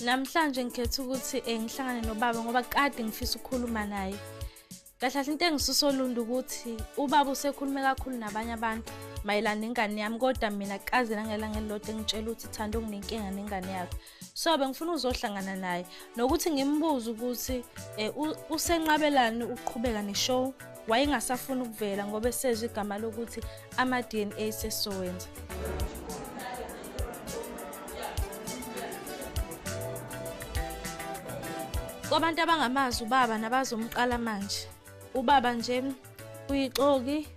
Namhlanje ngikhetha ukuthi ngihlangane nobaba ngoba kade ngifisa ukukhuluma naye. Kahle into engisusa olundu ukuthi ubaba usekhulume kakhulu nabanye abantu mayelana nengane yami kodwa mina kaze langelanga elilodwa engitshela ukuthi Thando nginenkinga nengane yakhe. So bengifuna uzohlangana naye nokuthi ngimbuze ukuthi usenqabelani ukuqhubeka neshow wayengasafuna ukuvela ngoba esezwe igama lokuthi ama-DNA sesowenza. Kwabantu abangamazi ubaba nabazomqala manje. Ubaba nje uyixoki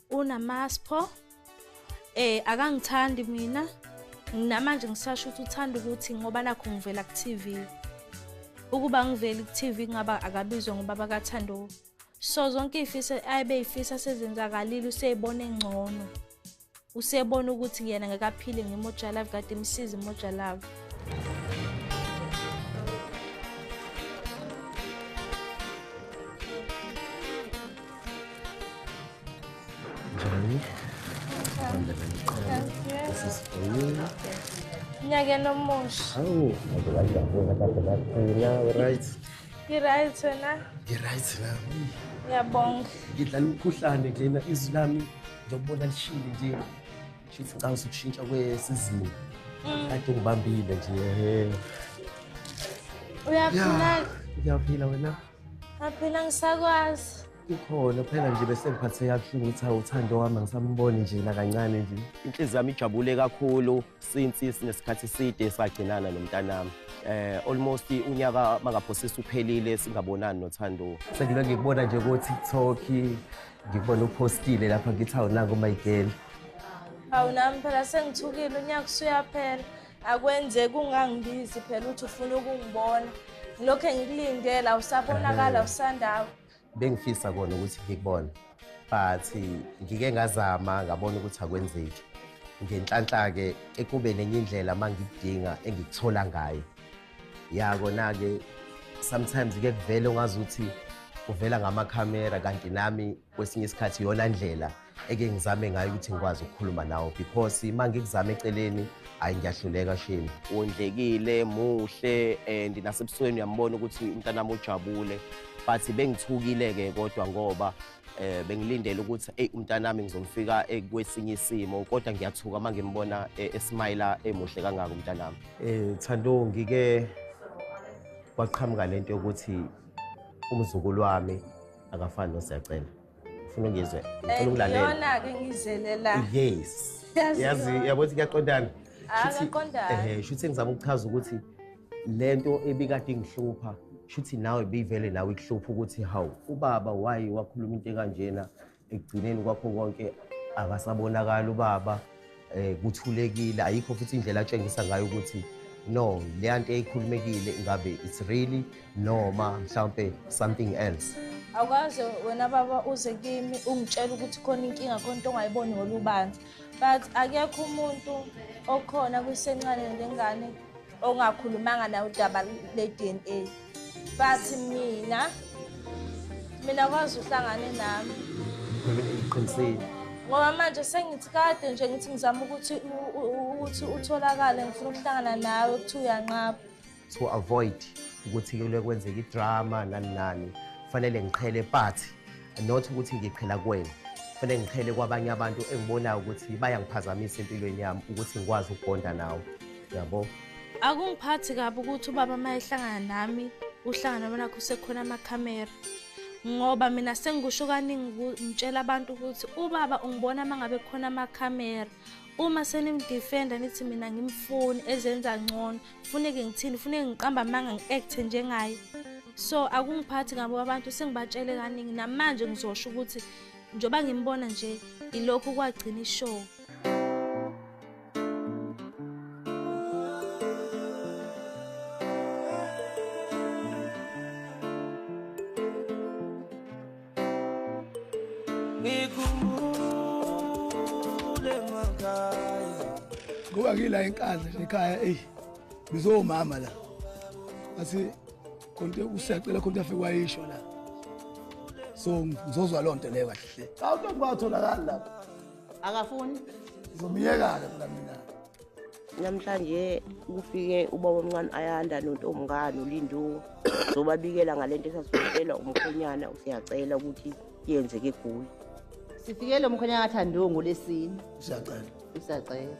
unamasipho akangithandi mina namanje ngisasho ukuthi uthanda ukuthi ngoba nakho ngivela ku TV. Ukuba ngivela ku TV ngaba akabizwa ngoba bakaThando. So zonke ifisa ayibe ifisa sezenzakalile useyibona engcono. Usebona ukuthi yena ngekaphile ngeMoja Love kade imsiza iMoja Love. This is for you. Nyake nomusha. Oh, right. Right wena? Right la. Ngiyabonga. Ngidlala umkhuhlane kulena izwi lami ngiyobona lishile nje. Shithi ngicela ukushintsha kwesizini. Kade ngibambile nje. Uyaphila? Uyaphila wena? Aphila ngisakwazi. Ukhona phela nje bese ngiphathe kabuhlungu ukuthi uThando wami ngisamboni nje la kancane nje. Inhliziyo yami ijabule kakhulu since sinesikhathi eside sagcinana nomntanami. Almost unyaka mangaphosisa uphelile singabonani noThando. Sengilokhu ngikubona nje ku TikTok, ngikubona upostile lapha ngithi awunako my girl. Hawu nami phela sengithukile unyaka usuyaphela. Akwenzeki ungangibizi phela uthi ufuna ukungibona. Lokho engikulindele awusabonakala usandawo. Bengifisa kona ukuthi ngikubone. But ngike ngazama ngabona ukuthi akwenzeki. Ngenhlanhla ke ekube nenye indlela mangikudinga engikuthola ngayo. Yakona ke sometimes ke kuvela ungazi ukuthi uvela ngamakhamera kanti nami kwesinye isikhathi yona ndlela eke ngizame ngayo ukuthi ngikwazi ukukhuluma nawe because mangikuzama eceleni ayi ngiyahluleka shame. Wondlekile muhle and nasebusweni uyambona ukuthi umntanami ujabule but bengithukile ke kodwa ngoba bengilindele ukuthi umntanami ngizomfika kwesinye isimo kodwa ngiyathuka mangimbona esmile emuhle kangaka umntanami. Thando ngike kwaqhamuka lento yokuthi umzukulu wami akafani noSiyacela. Ufuna ngizwe ufuna ukulalela. Yona ke ngizelela. Yes. Yazi yabona kuyaqondana. Akaqondana. Shuthi ngizama ukuchaza ukuthi lento ebikade ngihlupha shuthi nawe bivele nawe ikuhlupha ukuthi hawu ubaba why wakhuluma into kanjena ekugcineni kwakho konke akasabonakala ubaba kuthulekile ayikho futhi indlela atshengisa ngayo ukuthi no le nto eyikhulumekile ngabe it's really noma mhlawumbe something else. Akwazi wena baba uze kimi ungitshela ukuthi khona inkinga khona into ongayiboni ngolubanzi but akekho umuntu okhona kwisencane lengane ongakhulumanga nawe udaba le-DNA. But mina kwazi uhlangane nami. Ngiqinisile. Ngoba manje sengithi kade nje ngithi ngizama ukuthi utholakale ngifuna ukuhlangana nawe ukuthi uyanqaba. To avoid ukuthi ke kwenzeka idrama nani kufanele ngiqhele but not ukuthi ngiqhela kuwena. Kufanele ngiqhele kwabanye abantu engibonayo ukuthi bayangiphazamisa empilweni yami ukuthi ngikwazi ukubonda nawe. Yabo. Akungiphathi kabi ukuthi ubaba mayehlangana nami uhlangana bona kusekhona amakhamera ngoba mina sengikusho kaningi ngitshela abantu ukuthi ubaba ungibona mangabe khona amakhamera uma senimdefenda nithi mina ngimfuni ezenza ngcono kufuneke ngithini kufuneke ngiqamba manga ngiact njengaye. So akungiphathi kabi abantu sengibatshele kaningi namanje ngizosho ukuthi njoba ngimbona nje ilokho kwagcina ishow. Ngoba ngila enkandla ekhaya bizomama la asi konke usiyacela konke afike wayisho la so ngizozwa lonto leyo kahle awuthi ngibatholakala lapha akafuni ngizomiyeka la mina namhlanje kufike ubaba omncane ayanda noNtomngane noLindu zobabikela ngalento esasifundela umkhonyana usiyacela ukuthi yenzeke eGoli. Sifikele umkhonyana kaThando ngolesine. Siyacela.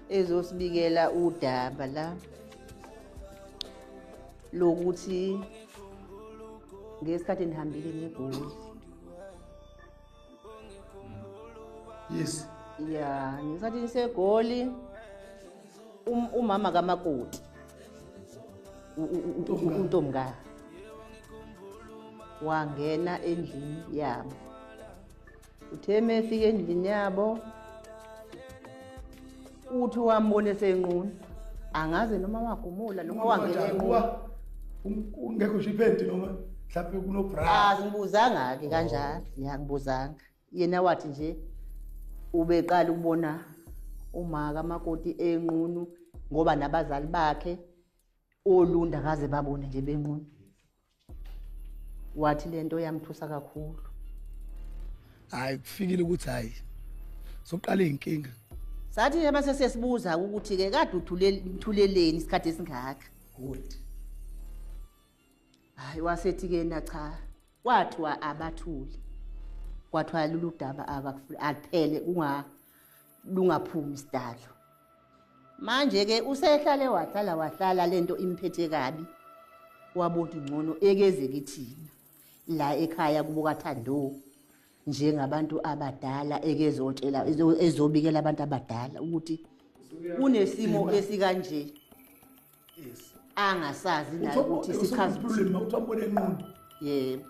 Ezosibikela udaba la lokuthi ngesikhathi nihambile ngeGoli. Yes. Ya, ngesikhathi niseGoli umama kaMakoti uNtomngane wangena endlini yabo. Utheme efika endlini yabo uthi wambone senqunu angaze noma wagumula noma wangena enqunu ungekho shiphendi noma mhlawumbe kunobra. Ngibuzanga ke kanjalo, ngiyangibuzanga. Yena wathi nje ubeqala ukubona uma kaMakoti enqunu ngoba nabazali bakhe olunda kaze babone nje benqunu. Wathi lento yamthusa kakhulu. Hayi kufikile ukuthi hayi soqala inkinga. Sathi nje mase sesibuza ukuthi ke kade uthuleleni isikhathi esingaka. Good. Hayi wasethi ke na cha. Kwathiwa abathuli. Kwathiwa lolu daba akuphele lungaphumi isidalo. Manje ke usehlale wahlala lento imphethe kabi. Wabona ingcono ekezeke thina la ekhaya kubo kaThando njengabantu abadala ekezotshela ezobikela abantu abadala ukuthi unesimo esikanje. Yes. Angasazi naye ukuthi sikhazi uthambone enqunu. yebo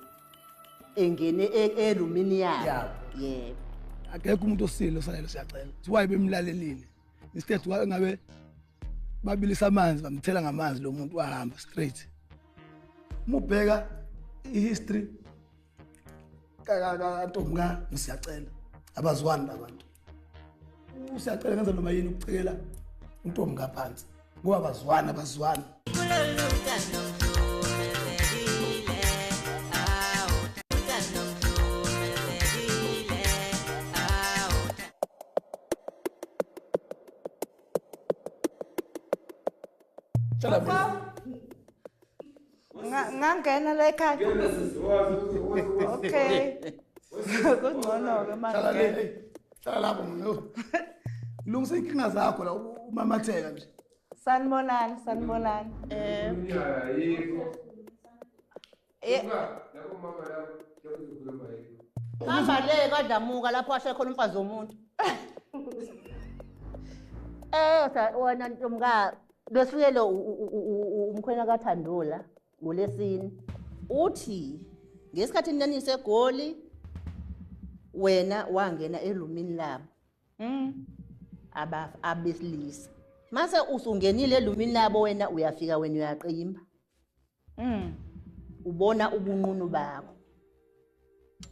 engene erumini yabo. Yebo Akekho umuntu osile osalelo siyacela. Thiwaye bemlalelile. Instead ngabe babilisa amanzi bamthela ngamanzi lo muntu wahamba straight. Mubheka ihistory kaNtomngane siyacela abazwani labantu. Usiyacela ngenza noma yini ukucekela uNtomngane phansi ngoba abazwani. Ngangena la ekhaya. Okay. Kungcono ke manje. Hlala lapho ngoku. Lungisa inkinga zakho la umamatheka nje. Sanibonani. Hamba le kadamuka lapho ashe khona umfazi womuntu. Wena Ntomngane besifikele umkhwena kaThandola ngolesine. Uthi ngesikhathi ninanise eGoli wena wangena elumini labo. Abesilisa. Mase usungenile elumini labo wena uyafika wena uyaqimba. Ubona ubunqunu bakho.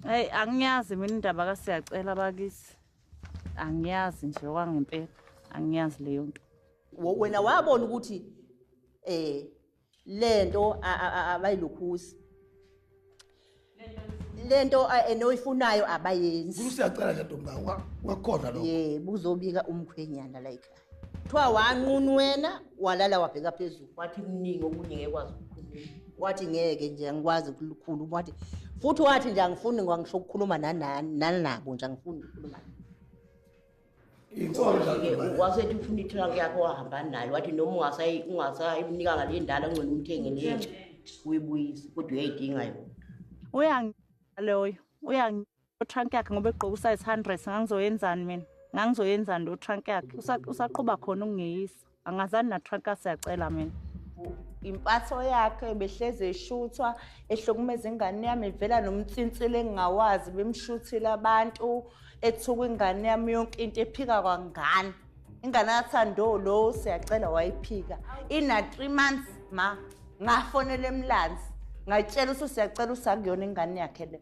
Hey angiyazi mina indaba kaSiyacela bakisi. Angiyazi nje kwangempela. Angiyazi leyo nto. Wena wabona ukuthi lento abayilukhusi. Lento enoyifunayo abayenzi. Usiyacela nje Ntomngane wakhoda lokho. Yebo uzobika umkhwenyana la ekhaya. Kuthiwa wanqunu wena walala wabheka phezulu. Wathi kuningi okunye ngekwazi ukukhuluma. Wathi ngeke nje angikwazi ukukhuluma. Wathi futhi wathi nje angifuni ngisho ukukhuluma nabo nje angifuni ukukhuluma. Wasethi ufuna itrunk yakho wahamba nayo wathi noma ungasayinika ngale ndala ngcela umthenge nentsha uyibuyise kodwa uyayidinga yona. Uyang trunk yakhe ngoba egqoka size 100 ngangizoyenzani mina? Ngangizoyenzani lo trunk yakhe? Usaqhuba khona ungiyisa. Angazani na trunk Siyacela mina. Impatho yakhe behleze eshuthwa ehlokumeza ingane yami ivela nomtsintsile engingawazi bemshuthile abantu ethuka ingane yami yonke into ephika kwangani. Ingane kaThando lo Siyacela wayiphika. Ina 3 months ma ngafonela eMlanzi. Ngayitshela uSiyacela usakuyona ingane yakhe le.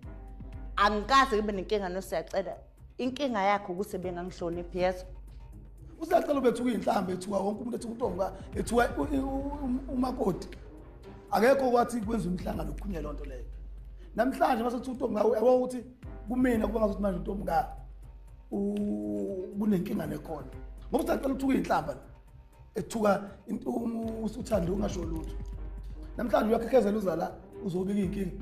Angikaze ngibe nenkinga noSiyacela. Inkinga yakhe ukuthi bengangihloniphi yeso. Usiyacela ubethuka inhlambe ethuka wonke umuntu ethuka uNtomngane ethuka uMakoti. Akekho kwathi kwenza umhlangano ukukhunya lonto leyo. Namhlanje mase uthuka uNtomngane yabo ukuthi kumina kuba ngazuthi manje uNtomngane kunenkinga nekhona. ngoba usacela uthuka inhlamba ethuka usuthanda ungasho lutho namhlanje uyakhekezela uza la uzobika inkinga